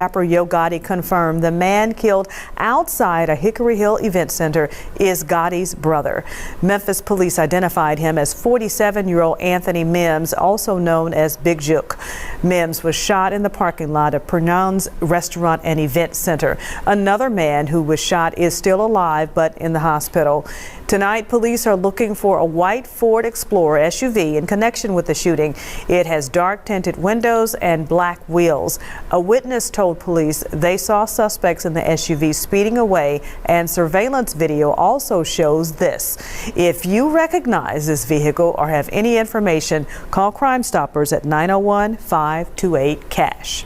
Rapper Yo Gotti confirmed the man killed outside a Hickory Hill event center is Gotti's brother. Memphis police identified him as 47-year-old Anthony Mims, also known as Big Jook. Mims was shot in the parking lot of Pernon's Restaurant and Event Center. Another man who was shot is still alive but in the hospital. Tonight, police are looking for a white Ford Explorer SUV in connection with the shooting. It has dark tinted windows and black wheels. A witness told police they saw suspects in the SUV speeding away, and surveillance video also shows this. If you recognize this vehicle or have any information, call Crime Stoppers at 901-528-CASH.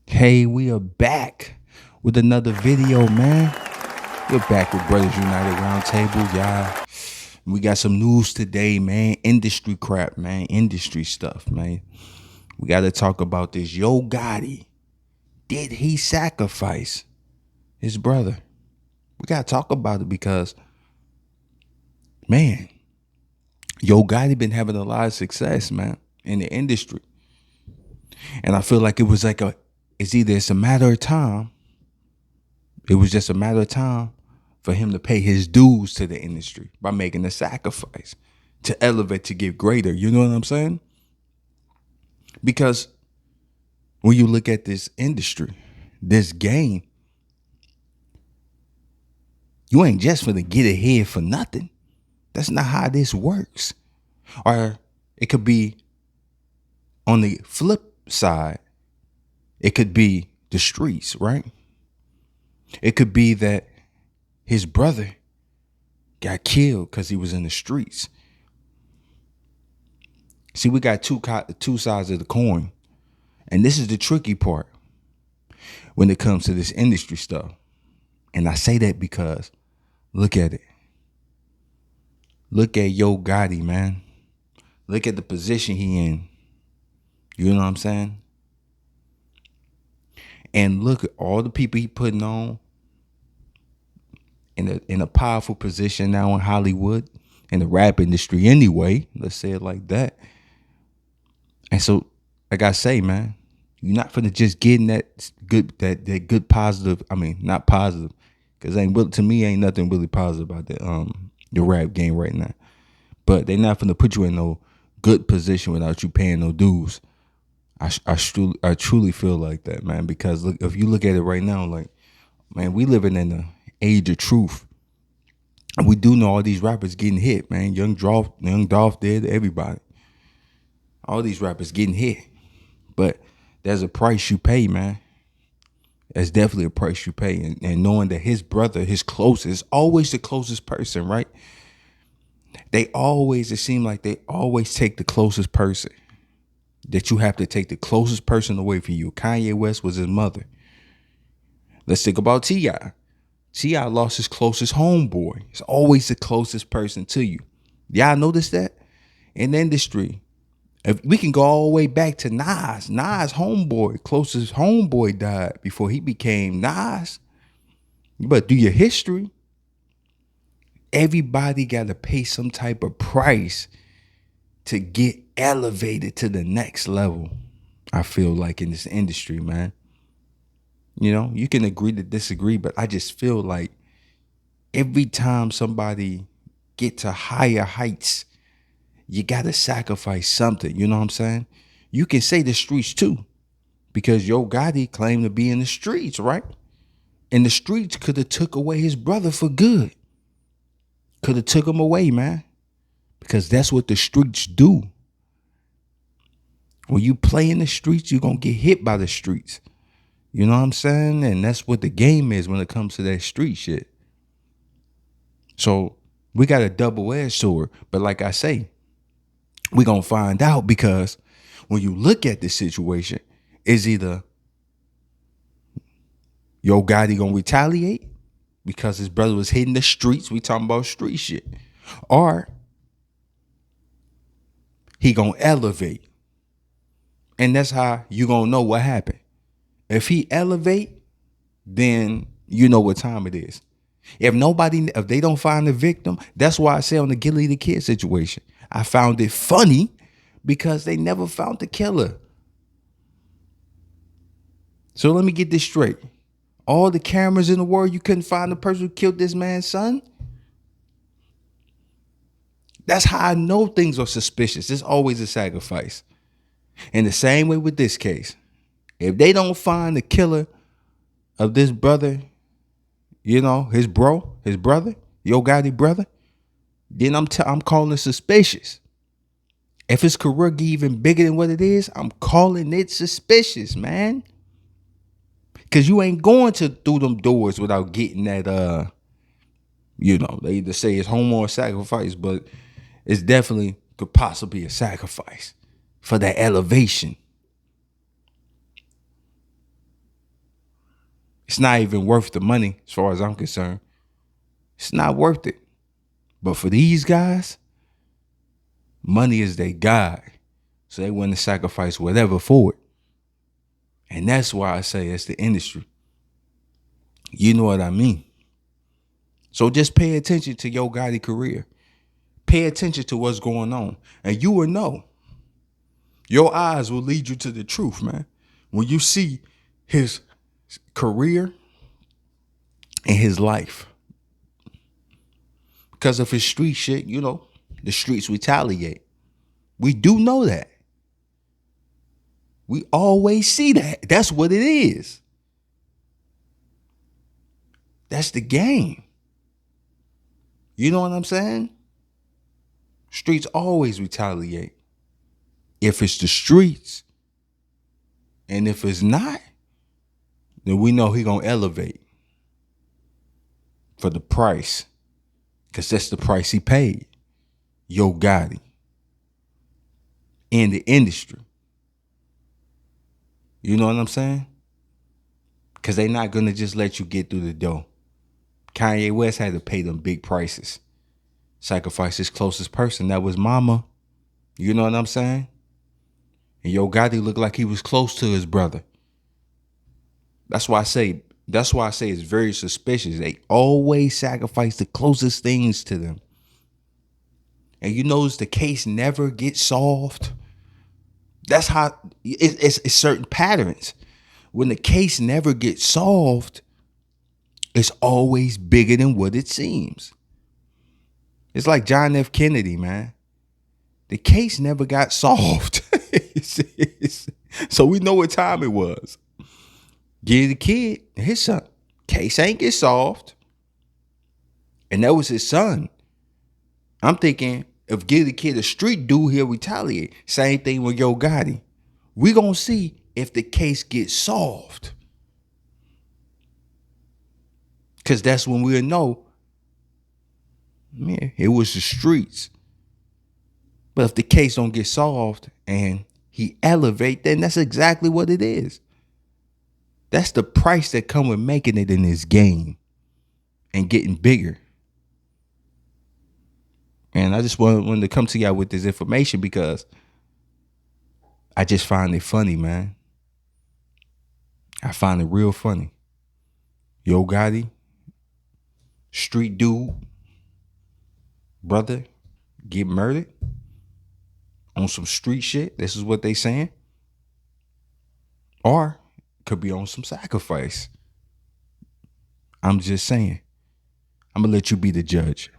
Hey, we are back with another video, man. We're back with Brothers United Roundtable, y'all. We got some news today, man. Industry crap, man. Industry stuff, man. We got to talk about this. Yo Gotti, did he sacrifice his brother? We got to talk about it because, man, Yo Gotti been having a lot of success, man, in the industry. And I feel like it was like it's a matter of time. It was just a matter of time for him to pay his dues to the industry by making a sacrifice to elevate, to get greater. You know what I'm saying? Because when you look at this industry, this game, you ain't just finna get ahead for nothing. That's not how this works. Or it could be on the flip side. It could be the streets, right? It could be that his brother got killed because he was in the streets. See, we got two sides of the coin. And this is the tricky part when it comes to this industry stuff. And I say that because look at it. Look at Yo Gotti, man. Look at the position he in. You know what I'm saying? And look at all the people he putting on in a powerful position now in Hollywood, in the rap industry anyway. Let's say it like that. And so, like I say, man, you're not finna just get in that good positive. I mean, not positive, because to me ain't nothing really positive about the rap game right now. But they're not finna put you in no good position without you paying no dues. I truly feel like that, man, because look, if you look at it right now, like, man, we living in the age of truth. And we do know all these rappers getting hit, man. Young Dolph did, everybody. All these rappers getting hit. But there's a price you pay, man. There's definitely a price you pay. And knowing that his brother, his closest, always the closest person, right? It seems like they always take the closest person. That you have to take the closest person away from you. Kanye West was his mother. Let's think about T.I. T.I. lost his closest homeboy. It's always the closest person to you. Y'all notice that? In the industry, if we can go all the way back to Nas. Nas' closest homeboy died before he became Nas. But do your history. Everybody got to pay some type of price to get elevated to the next level. I feel like in this industry, man. You know, you can agree to disagree, but I just feel like every time somebody get to higher heights, you got to sacrifice something. You know what I'm saying? You can say the streets too, because Yo Gotti claimed to be in the streets, right? And the streets could have took away his brother for good. Could have took him away, man, because that's what the streets do. When you play in the streets, you're going to get hit by the streets. You know what I'm saying? And that's what the game is when it comes to that street shit. So we got a double-edged sword. But like I say, we're going to find out, because when you look at this situation, is either Yo Gotti going to retaliate because his brother was hitting the streets. We talking about street shit. Or he going to elevate. And that's how you going to know what happened. If he elevate, then you know what time it is. If they don't find the victim, that's why I say on the Gilly the Kid situation, I found it funny because they never found the killer. So let me get this straight. All the cameras in the world, you couldn't find the person who killed this man's son? That's how I know things are suspicious. There's always a sacrifice. And the same way with this case. If they don't find the killer of this brother, his brother, Yo Gotti brother, then I'm calling it suspicious. If his career get even bigger than what it is, I'm calling it suspicious, man. Cause you ain't going through them doors without getting that they either say it's homo or sacrifice, but it's definitely could possibly be a sacrifice for that elevation. It's not even worth the money as far as I'm concerned. It's not worth it. But for these guys, money is their God. So they want to sacrifice whatever for it. And that's why I say it's the industry. You know what I mean? So just pay attention to Yo Gotti career. Pay attention to what's going on. And you will know. Your eyes will lead you to the truth, man. When you see his career and his life. Because of his street shit, the streets retaliate. We do know that. We always see that. That's what it is. That's the game. You know what I'm saying? Streets always retaliate. If it's the streets, and if it's not, then we know he gonna elevate for the price. Because that's the price he paid. Yo Gotti. In the industry. You know what I'm saying? Because they not going to just let you get through the door. Kanye West had to pay them big prices. Sacrifice his closest person. That was Mama. You know what I'm saying? And Yo Gotti looked like he was close to his brother. That's why I say it's very suspicious. They always sacrifice the closest things to them. And you notice the case never gets solved. That's how it's certain patterns. When the case never gets solved, it's always bigger than what it seems. It's like John F. Kennedy, man. The case never got solved. So we know what time it was. Get the kid and his son. Case ain't get solved. And that was his son. I'm thinking, if give the kid a street dude, he'll retaliate. Same thing with Yo Gotti. We gonna see if the case gets solved. Because that's when we'll know, man, it was the streets. But if the case don't get solved and he elevate, then that's exactly what it is. That's the price that come with making it in this game and getting bigger. And I just wanted to come to y'all with this information because I just find it funny, man. I find it real funny. Yo Gotti, street dude, brother, get murdered on some street shit. This is what they saying. Or could be on some sacrifice. I'm just saying. I'm going to let you be the judge.